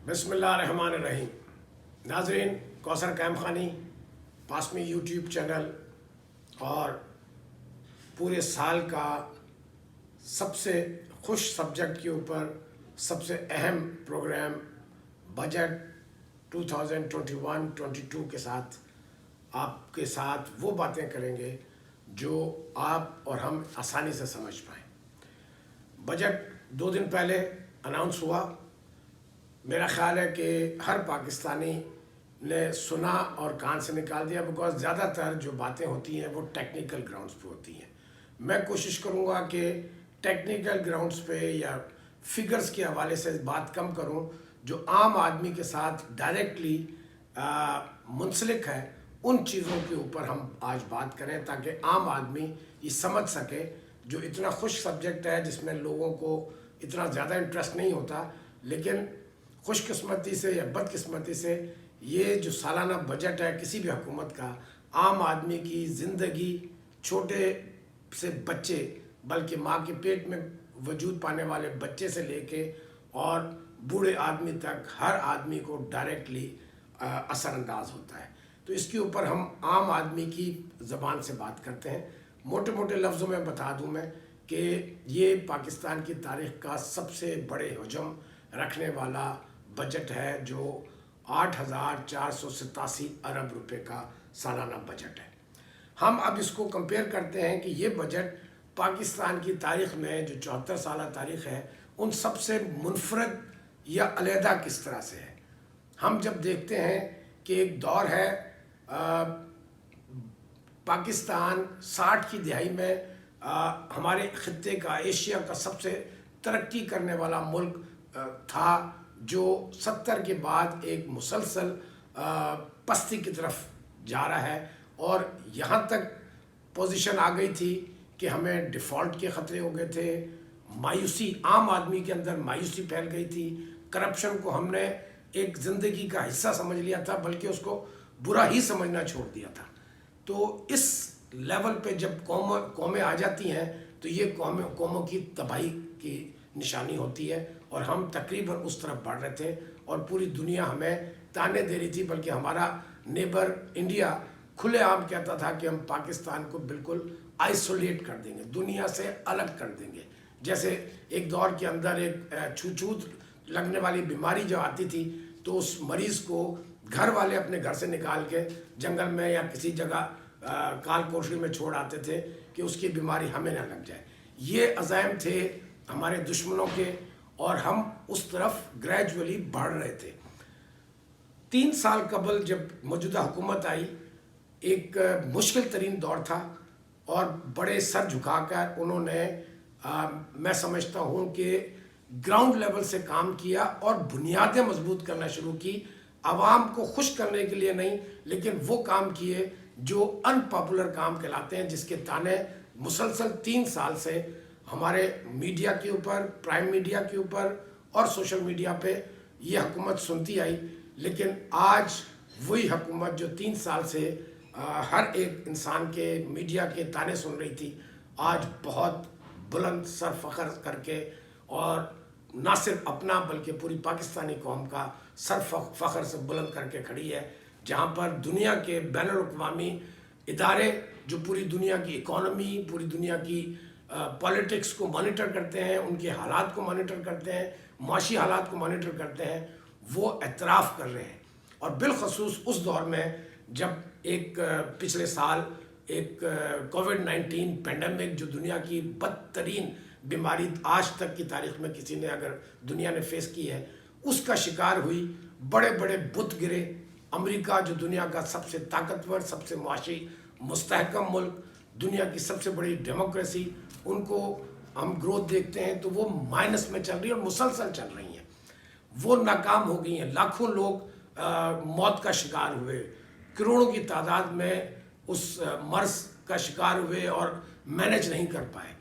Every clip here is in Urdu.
بسم اللہ الرحمن الرحیم. ناظرین، کوثر قائم خانی پاسمی یوٹیوب چینل اور پورے سال کا سب سے خوش سبجیکٹ کے اوپر سب سے اہم پروگرام بجٹ 2021-22 کے ساتھ آپ کے ساتھ وہ باتیں کریں گے جو آپ اور ہم آسانی سے سمجھ پائیں. بجٹ 2 دن پہلے اناؤنس ہوا. میرا خیال ہے کہ ہر پاکستانی نے سنا اور کان سے نکال دیا، بیکاز زیادہ تر جو باتیں ہوتی ہیں وہ ٹیکنیکل گراؤنڈز پہ ہوتی ہیں. میں کوشش کروں گا کہ ٹیکنیکل گراؤنڈز پہ یا فگرز کے حوالے سے بات کم کروں جو عام آدمی کے ساتھ ڈائریکٹلی منسلک ہے. ان چیزوں کے اوپر ہم آج بات کریں تاکہ عام آدمی یہ سمجھ سکے. جو اتنا خوش سبجیکٹ ہے جس میں لوگوں کو اتنا زیادہ انٹرسٹ نہیں ہوتا، لیکن خوش قسمتی سے یا بد قسمتی سے یہ جو سالانہ بجٹ ہے کسی بھی حکومت کا، عام آدمی کی زندگی، چھوٹے سے بچے بلکہ ماں کے پیٹ میں وجود پانے والے بچے سے لے کے اور بوڑھے آدمی تک ہر آدمی کو ڈائریکٹلی اثر انداز ہوتا ہے. تو اس کے اوپر ہم عام آدمی کی زبان سے بات کرتے ہیں. موٹے موٹے لفظوں میں بتا دوں میں کہ یہ پاکستان کی تاریخ کا سب سے بڑے حجم رکھنے والا بجٹ ہے جو 8,487 ارب روپے کا سالانہ بجٹ ہے. ہم اب اس کو کمپیئر کرتے ہیں کہ یہ بجٹ پاکستان کی تاریخ میں جو 74 سالہ تاریخ ہے ان سب سے منفرد یا علیحدہ کس طرح سے ہے. ہم جب دیکھتے ہیں کہ ایک دور ہے پاکستان 60 کی دہائی میں ہمارے خطے کا، ایشیا کا سب سے ترقی کرنے والا ملک تھا، جو 70 کے بعد ایک مسلسل پستی کی طرف جا رہا ہے. اور یہاں تک پوزیشن آ گئی تھی کہ ہمیں ڈیفالٹ کے خطرے ہو گئے تھے. مایوسی، عام آدمی کے اندر مایوسی پھیل گئی تھی. کرپشن کو ہم نے ایک زندگی کا حصہ سمجھ لیا تھا، بلکہ اس کو برا ہی سمجھنا چھوڑ دیا تھا. تو اس لیول پہ جب قومیں آ جاتی ہیں تو یہ قوموں کی تباہی کی نشانی ہوتی ہے. اور ہم تقریباً اس طرف بڑھ رہے تھے اور پوری دنیا ہمیں تانے دے رہی تھی، بلکہ ہمارا نیبر انڈیا کھلے عام کہتا تھا کہ ہم پاکستان کو بالکل آئسولیٹ کر دیں گے، دنیا سے الگ کر دیں گے. جیسے ایک دور کے اندر ایک چھوت لگنے والی بیماری جو آتی تھی تو اس مریض کو گھر والے اپنے گھر سے نکال کے جنگل میں یا کسی جگہ کال کوٹری میں چھوڑ آتے تھے کہ اس کی بیماری ہمیں نہ لگ جائے. یہ عزائم تھے ہمارے دشمنوں کے اور ہم اس طرف گریجولی بڑھ رہے تھے. 3 سال قبل جب موجودہ حکومت آئی، ایک مشکل ترین دور تھا اور بڑے سر جھکا کر انہوں نے میں سمجھتا ہوں کہ گراؤنڈ لیول سے کام کیا اور بنیادیں مضبوط کرنا شروع کی. عوام کو خوش کرنے کے لیے نہیں، لیکن وہ کام کیے جو ان پاپولر کام کہلاتے ہیں، جس کے تانے مسلسل 3 سال سے ہمارے میڈیا کے اوپر، پرائم میڈیا کے اوپر اور سوشل میڈیا پہ یہ حکومت سنتی آئی. لیکن آج وہی حکومت جو 3 سال سے ہر ایک انسان کے میڈیا کے تانے سن رہی تھی، آج بہت بلند سر فخر کر کے اور نہ صرف اپنا بلکہ پوری پاکستانی قوم کا سر فخر سے بلند کر کے کھڑی ہے. جہاں پر دنیا کے بین الاقوامی ادارے جو پوری دنیا کی اکانومی، پوری دنیا کی پالیٹکس کو مانیٹر کرتے ہیں، ان کے حالات کو مانیٹر کرتے ہیں، معاشی حالات کو مانیٹر کرتے ہیں، وہ اعتراف کر رہے ہیں. اور بالخصوص اس دور میں جب ایک پچھلے سال ایک کووڈ-19 پینڈیمک جو دنیا کی بدترین بیماری آج تک کی تاریخ میں کسی نے اگر دنیا نے فیس کی ہے، اس کا شکار ہوئی. بڑے بڑے بت گرے. امریکہ جو دنیا کا سب سے طاقتور، سب سے معاشی مستحکم ملک، دنیا کی سب سے بڑی ڈیموکریسی، ان کو ہم گروتھ دیکھتے ہیں تو وہ مائنس میں چل رہی ہے اور مسلسل چل رہی ہیں. وہ ناکام ہو گئی ہیں. لاکھوں لوگ موت کا شکار ہوئے، کروڑوں کی تعداد میں اس مرض کا شکار ہوئے اور مینج نہیں کر پائے.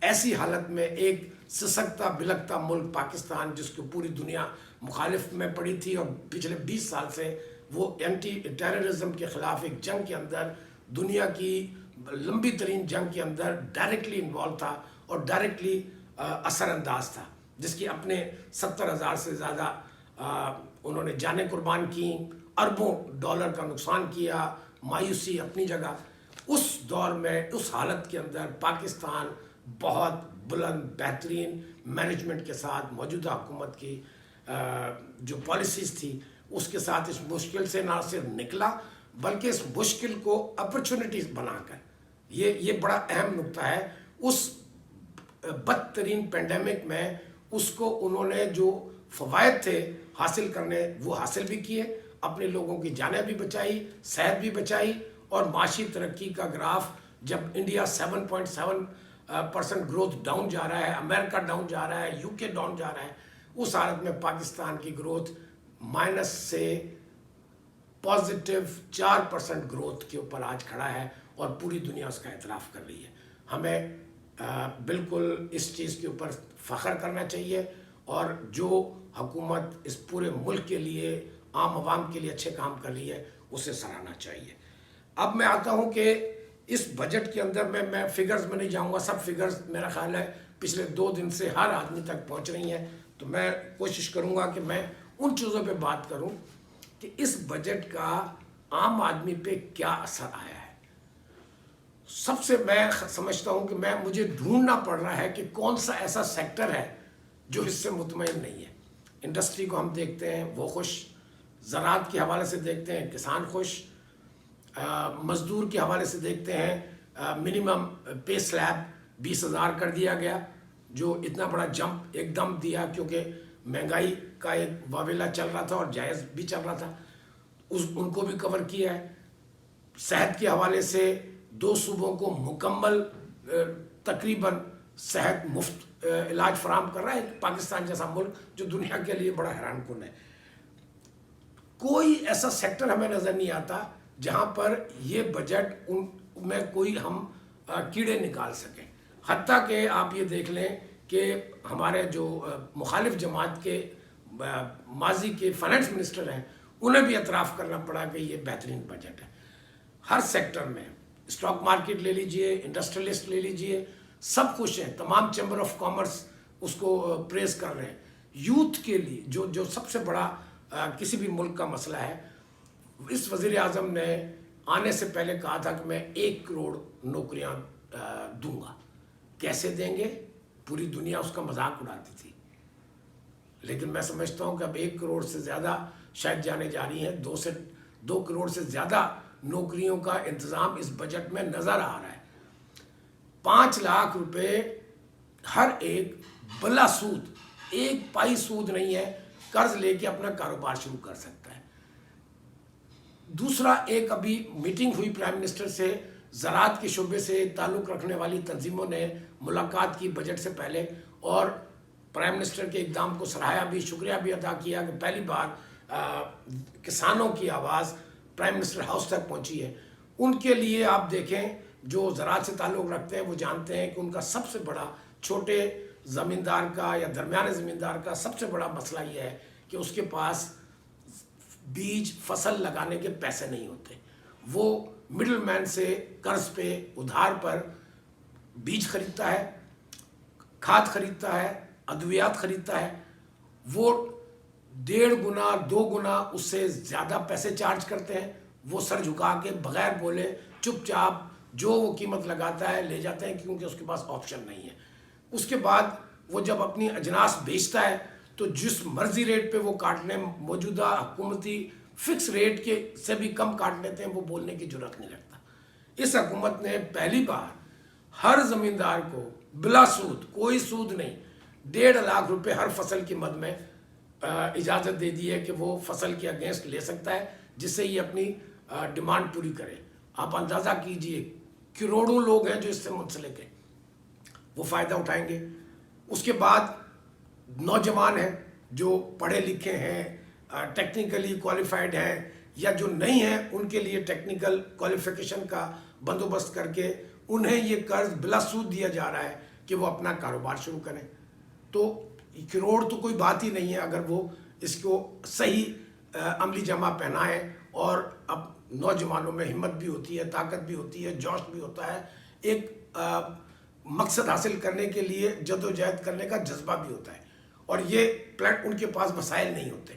ایسی حالت میں ایک سسکتا بلکتا ملک پاکستان، جس کو پوری دنیا مخالف میں پڑی تھی اور پچھلے 20 سال سے وہ اینٹی ٹیررزم کے خلاف ایک جنگ کے اندر، دنیا کی لمبی ترین جنگ کے اندر ڈائریکٹلی انوالو تھا اور ڈائریکٹلی اثر انداز تھا، جس کی اپنے 70,000 سے زیادہ انہوں نے جانیں قربان کی، اربوں ڈالر کا نقصان کیا، مایوسی اپنی جگہ۔ اس دور میں، اس حالت کے اندر پاکستان بہت بلند بہترین مینجمنٹ کے ساتھ موجودہ حکومت کی جو پالیسیز تھی اس کے ساتھ اس مشکل سے نہ صرف نکلا بلکہ اس مشکل کو اپرچونٹیز بنا کر، یہ بڑا اہم نقطہ ہے، اس بدترین پینڈیمک میں اس کو انہوں نے جو فوائد تھے حاصل کرنے وہ حاصل بھی کیے، اپنے لوگوں کی جانیں بھی بچائی، صحت بھی بچائی، اور معاشی ترقی کا گراف جب انڈیا 7.7% گروتھ ڈاؤن جا رہا ہے، امریکہ ڈاؤن جا رہا ہے، یو کے ڈاؤن جا رہا ہے، اس حالت میں پاکستان کی گروتھ مائنس سے +4% گروتھ کے اوپر آج کھڑا ہے، اور پوری دنیا اس کا اعتراف کر رہی ہے۔ ہمیں بالکل اس چیز کے اوپر فخر کرنا چاہیے، اور جو حکومت اس پورے ملک کے لیے، عام عوام کے لیے اچھے کام کر رہی ہے اسے سراہنا چاہیے۔ اب میں آتا ہوں کہ اس بجٹ کے اندر میں فگرز میں نہیں جاؤں گا، سب فگرز میرا خیال ہے پچھلے 2 دن سے ہر آدمی تک پہنچ رہی ہیں، تو میں کوشش کروں گا کہ میں ان چیزوں پہ بات کروں کہ اس بجٹ کا عام آدمی پہ کیا اثر آیا ہے۔ سب سے میں سمجھتا ہوں کہ مجھے ڈھونڈنا پڑ رہا ہے کہ کون سا ایسا سیکٹر ہے جو اس سے مطمئن نہیں ہے۔ انڈسٹری کو ہم دیکھتے ہیں وہ خوش، زراعت کے حوالے سے دیکھتے ہیں کسان خوش، مزدور کے حوالے سے دیکھتے ہیں منیمم پے سلیب 20,000 کر دیا گیا، جو اتنا بڑا جمپ ایک دم دیا کیونکہ مہنگائی کا ایک واویلا چل رہا تھا اور جائز بھی چل رہا تھا، ان کو بھی کور کیا ہے۔ صحت کے حوالے سے 2 صوبوں کو مکمل تقریباً صحت مفت علاج فراہم کر رہا ہے، پاکستان جیسا ملک جو دنیا کے لیے بڑا حیران کن ہے۔ کوئی ایسا سیکٹر ہمیں نظر نہیں آتا جہاں پر یہ بجٹ ان میں کوئی ہم کیڑے نکال سکیں، حتیٰ کہ آپ یہ دیکھ لیں کہ ہمارے جو مخالف جماعت کے ماضی کے فائنانس منسٹر ہیں انہیں بھی اعتراف کرنا پڑا کہ یہ بہترین بجٹ ہے۔ ہر سیکٹر میں، اسٹاک مارکیٹ لے لیجئے، انڈسٹریلسٹ لے لیجئے، سب خوش ہیں، تمام چیمبر آف کامرس اس کو پریز کر رہے ہیں۔ یوتھ کے لیے جو سب سے بڑا کسی بھی ملک کا مسئلہ ہے، اس وزیر اعظم نے آنے سے پہلے کہا تھا کہ میں 1 کروڑ نوکریاں دوں گا۔ کیسے دیں گے؟ پوری دنیا اس کا مذاق اڑاتی تھی، لیکن میں سمجھتا ہوں کہ اب 1 کروڑ سے زیادہ شاید جانے جا رہی ہیں، 2 کروڑ سے زیادہ نوکریوں کا انتظام اس بجٹ میں نظر آ رہا ہے۔ 5 لاکھ روپے ہر ایک بلا سود، 1 پائی سود نہیں ہے، قرض لے کے اپنا کاروبار شروع کر سکتا ہے۔ دوسرا، ایک ابھی میٹنگ ہوئی پرائم منسٹر سے، زراعت کے شعبے سے تعلق رکھنے والی تنظیموں نے ملاقات کی بجٹ سے پہلے، اور پرائم منسٹر کے اقدام کو سراہا بھی، شکریہ بھی ادا کیا کہ پہلی بار کسانوں کی آواز پرائم منسٹر ہاؤس تک پہنچی ہے۔ ان کے لیے آپ دیکھیں جو زراعت سے تعلق رکھتے ہیں وہ جانتے ہیں کہ ان کا سب سے بڑا، چھوٹے زمیندار کا یا درمیانے زمیندار کا سب سے بڑا مسئلہ یہ ہے کہ اس کے پاس بیج فصل لگانے کے پیسے نہیں ہوتے، وہ مڈل مین سے قرض پہ، ادھار پر بیج خریدتا ہے، کھاد خریدتا ہے، ادویات خریدتا ہے، وہ 1.5 گنا 2 گنا اس سے زیادہ پیسے چارج کرتے ہیں، وہ سر جھکا کے بغیر بولے چپ چاپ جو وہ قیمت لگاتا ہے لے جاتے ہیں کیونکہ اس کے پاس آپشن نہیں ہے۔ اس کے بعد وہ جب اپنی اجناس بیچتا ہے تو جس مرضی ریٹ پہ وہ کاٹنے، موجودہ حکومتی فکس ریٹ کے سے بھی کم کاٹ لیتے ہیں، وہ بولنے کی جرات نہیں رکھتا۔ اس حکومت نے پہلی بار ہر زمیندار کو بلا سود، کوئی سود نہیں، 1.5 لاکھ روپے ہر فصل کی مد میں اجازت دے دی ہے کہ وہ فصل کے اگینسٹ لے سکتا ہے، جس سے یہ اپنی ڈیمانڈ پوری کرے۔ آپ اندازہ کیجئے کروڑوں لوگ ہیں جو اس سے منسلک ہیں، وہ فائدہ اٹھائیں گے۔ اس کے بعد نوجوان ہیں جو پڑھے لکھے ہیں، ٹیکنیکلی کوالیفائڈ ہیں، یا جو نہیں ہیں ان کے لیے ٹیکنیکل کوالیفیکیشن کا بندوبست کر کے انہیں یہ قرض بلا سود دیا جا رہا ہے کہ وہ اپنا کاروبار شروع کریں۔ تو کروڑ تو کوئی بات ہی نہیں ہے اگر وہ اس کو صحیح عملی جامہ پہنائیں، اور اب نوجوانوں میں ہمت بھی ہوتی ہے، طاقت بھی ہوتی ہے، جوش بھی ہوتا ہے، ایک مقصد حاصل کرنے کے لیے جدوجہد کرنے کا جذبہ بھی ہوتا ہے، اور یہ ان کے پاس وسائل نہیں ہوتے۔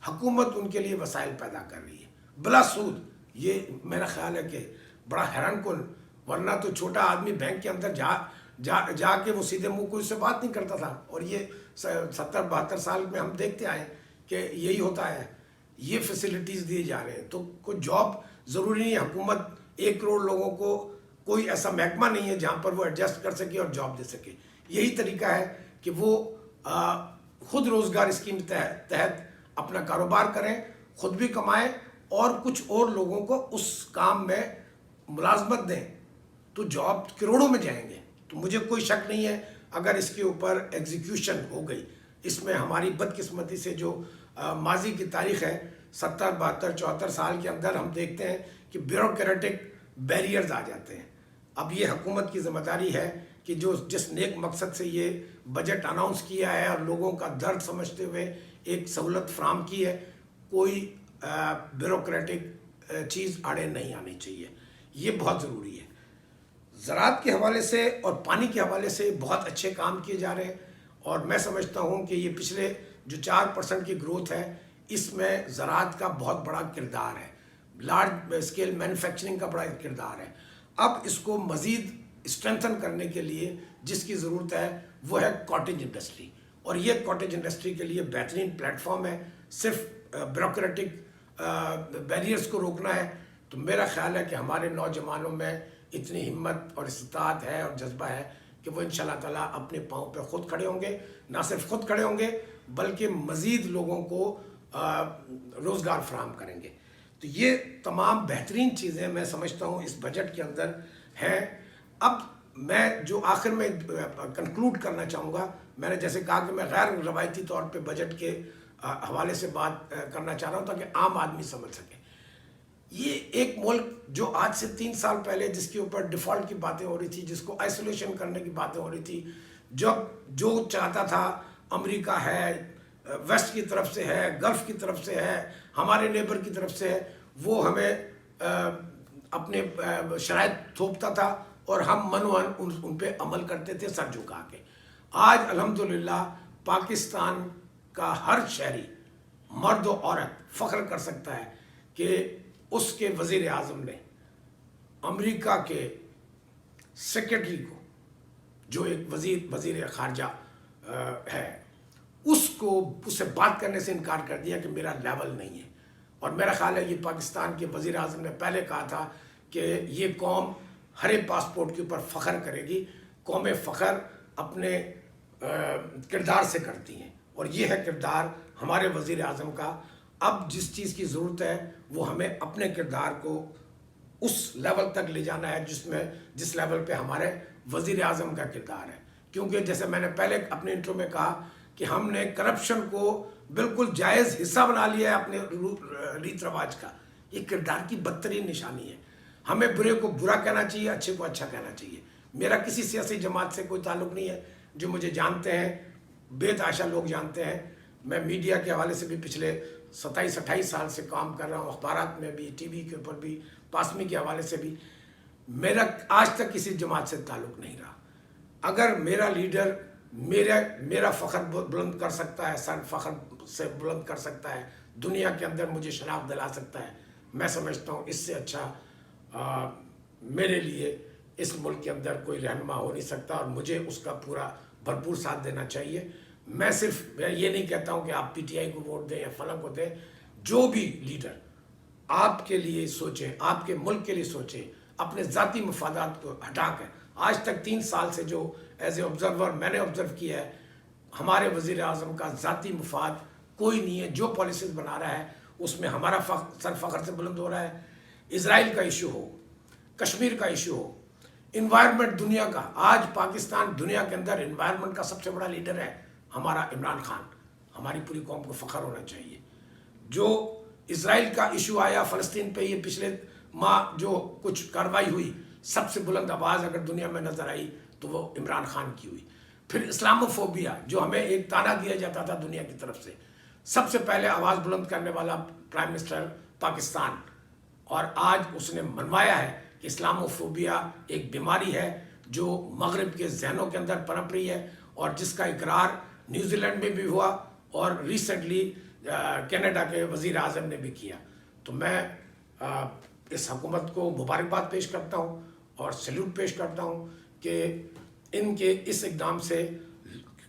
حکومت ان کے لیے وسائل پیدا کر رہی ہے بلا سود. یہ میرا خیال ہے کہ بڑا حیران کن، ورنہ تو چھوٹا آدمی بینک کے اندر جا کے وہ سیدھے منہ کوئی سے بات نہیں کرتا تھا، اور یہ 70-72 سال میں ہم دیکھتے آئے کہ یہی ہوتا ہے. یہ فیسلٹیز دیے جا رہے ہیں تو کوئی جاب ضروری نہیں ہے. حکومت 1 کروڑ لوگوں کو کوئی ایسا محکمہ نہیں ہے جہاں پر وہ ایڈجسٹ کر سکے اور جاب دے سکے. یہی طریقہ ہے کہ وہ خود روزگار اسکیم تحت اپنا کاروبار کریں، خود بھی کمائیں اور کچھ اور لوگوں کو اس کام میں ملازمت دیں، تو جاب کروڑوں میں جائیں گے. تو مجھے کوئی شک نہیں ہے اگر اس کے اوپر ایگزیکیوشن ہو گئی. اس میں ہماری بدقسمتی سے جو ماضی کی تاریخ ہے 70 72 74 سال کے اندر ہم دیکھتے ہیں کہ بیوروکریٹک بیریئرز آ جاتے ہیں. اب یہ حکومت کی ذمہ داری ہے کہ جس نیک مقصد سے یہ بجٹ اناؤنس کیا ہے اور لوگوں کا درد سمجھتے ہوئے ایک سہولت فراہم کی ہے، کوئی بیوروکریٹک چیز آڑے نہیں آنی چاہیے. یہ بہت ضروری ہے. زراعت کے حوالے سے اور پانی کے حوالے سے بہت اچھے کام کیے جا رہے ہیں، اور میں سمجھتا ہوں کہ یہ پچھلے جو 4% کی گروتھ ہے اس میں زراعت کا بہت بڑا کردار ہے. لارج اسکیل مینوفیکچرنگ کا بڑا کردار ہے. اب اس کو مزید اسٹرینتھن کرنے کے لیے جس کی ضرورت ہے وہ ہے کاٹیج انڈسٹری، اور یہ کاٹیج انڈسٹری کے لیے بہترین پلیٹ فارم ہے. صرف بیوروکریٹک بیریئرز کو روکنا ہے. تو میرا خیال ہے کہ ہمارے نوجوانوں میں اتنی ہمت اور استطاعت ہے اور جذبہ ہے کہ وہ انشاءاللہ تعالیٰ اپنے پاؤں پہ خود کھڑے ہوں گے. نہ صرف خود کھڑے ہوں گے بلکہ مزید لوگوں کو روزگار فراہم کریں گے. تو یہ تمام بہترین چیزیں میں سمجھتا ہوں اس بجٹ کے اندر ہیں. اب میں جو آخر میں کنکلوڈ کرنا چاہوں گا، میں نے جیسے کہا کہ میں غیر روایتی طور پہ بجٹ کے حوالے سے بات کرنا چاہ رہا ہوں تاکہ عام آدمی سمجھ سکے. یہ ایک ملک جو آج سے 3 سال پہلے جس کے اوپر ڈیفالٹ کی باتیں ہو رہی تھی، جس کو آئسولیشن کرنے کی باتیں ہو رہی تھی، جب جو چاہتا تھا امریکہ ہے، ویسٹ کی طرف سے ہے، گلف کی طرف سے ہے، ہمارے نیبر کی طرف سے ہے، وہ ہمیں اپنے شرائط تھوپتا تھا اور ہم منوان ان پہ عمل کرتے تھے سر جھکا کے. آج الحمدللہ پاکستان کا ہر شہری مرد و عورت فخر کر سکتا ہے کہ اس کے وزیر اعظم نے امریکہ کے سیکرٹری کو، جو ایک وزیر خارجہ ہے، اس سے بات کرنے سے انکار کر دیا کہ میرا لیول نہیں ہے. اور میرا خیال ہے یہ پاکستان کے وزیر اعظم نے پہلے کہا تھا کہ یہ قوم ہرے پاسپورٹ کے اوپر فخر کرے گی. قوم فخر اپنے کردار سے کرتی ہیں، اور یہ ہے کردار ہمارے وزیر اعظم کا. اب جس چیز کی ضرورت ہے وہ ہمیں اپنے کردار کو اس لیول تک لے جانا ہے جس لیول پہ ہمارے وزیر اعظم کا کردار ہے. کیونکہ جیسے میں نے پہلے اپنے انٹرو میں کہا کہ ہم نے کرپشن کو بالکل جائز حصہ بنا لیا ہے اپنے ریت رواج کا. یہ کردار کی بدترین نشانی ہے. ہمیں برے کو برا کہنا چاہیے، اچھے کو اچھا کہنا چاہیے. میرا کسی سیاسی جماعت سے کوئی تعلق نہیں ہے. جو مجھے جانتے ہیں، بے تحاشا لوگ جانتے ہیں، میں میڈیا کے حوالے سے بھی پچھلے 27-28 سال سے کام کر رہا ہوں، اخبارات میں بھی، ٹی وی کے اوپر بھی، پاسمی کے حوالے سے بھی. میرا آج تک کسی جماعت سے تعلق نہیں رہا. اگر میرا لیڈر میرا فخر بلند کر سکتا ہے، سر فخر سے بلند کر سکتا ہے، دنیا کے اندر مجھے شناخت دلا سکتا ہے، میں سمجھتا ہوں اس سے اچھا میرے لیے اس ملک کے اندر کوئی رہنما ہو نہیں سکتا، اور مجھے اس کا پورا بھرپور ساتھ دینا چاہیے. میں صرف یہ نہیں کہتا ہوں کہ آپ پی ٹی آئی کو ووٹ دیں یا فلاں کو دیں. جو بھی لیڈر آپ کے لیے سوچیں، آپ کے ملک کے لیے سوچیں، اپنے ذاتی مفادات کو ہٹا کر، آج تک 3 سال سے جو ایز اے آبزرور میں نے آبزرو کیا ہے، ہمارے وزیر اعظم کا ذاتی مفاد کوئی نہیں ہے. جو پالیسیز بنا رہا ہے اس میں ہمارا سر فخر سے بلند ہو رہا ہے. اسرائیل کا ایشو ہو، کشمیر کا ایشو ہو، انوائرمنٹ دنیا کا، آج پاکستان دنیا کے اندر انوائرمنٹ کا سب سے بڑا لیڈر ہے ہمارا عمران خان. ہماری پوری قوم کو فخر ہونا چاہیے. جو اسرائیل کا ایشو آیا فلسطین پہ، یہ پچھلے ماہ جو کچھ کارروائی ہوئی، سب سے بلند آواز اگر دنیا میں نظر آئی تو وہ عمران خان کی ہوئی. پھر اسلاموفوبیا جو ہمیں ایک تانا دیا جاتا تھا دنیا کی طرف سے، سب سے پہلے آواز بلند کرنے والا پرائم منسٹر پاکستان، اور آج اس نے منوایا ہے کہ اسلاموفوبیا ایک بیماری ہے جو مغرب کے ذہنوں کے اندر پنپ رہی ہے، اور جس کا اقرار نیوزی لینڈ میں بھی ہوا اور ریسنٹلی کینیڈا کے وزیر اعظم نے بھی کیا. تو میں اس حکومت کو مبارکباد پیش کرتا ہوں اور سیلوٹ پیش کرتا ہوں کہ ان کے اس اقدام سے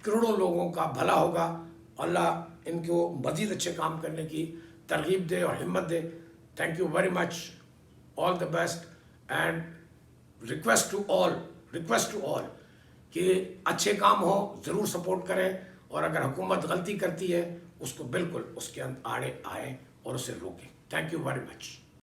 کروڑوں لوگوں کا بھلا ہوگا. اللہ ان کو مزید اچھے کام کرنے کی ترغیب دے اور ہمت دے. Thank you very much. All the best and request to all کہ اچھے کام ہو ضرور سپورٹ کریں, اور اگر حکومت غلطی کرتی ہے اس کو بالکل اس کے آڑے آئیں اور اسے روکیں. Thank you very much.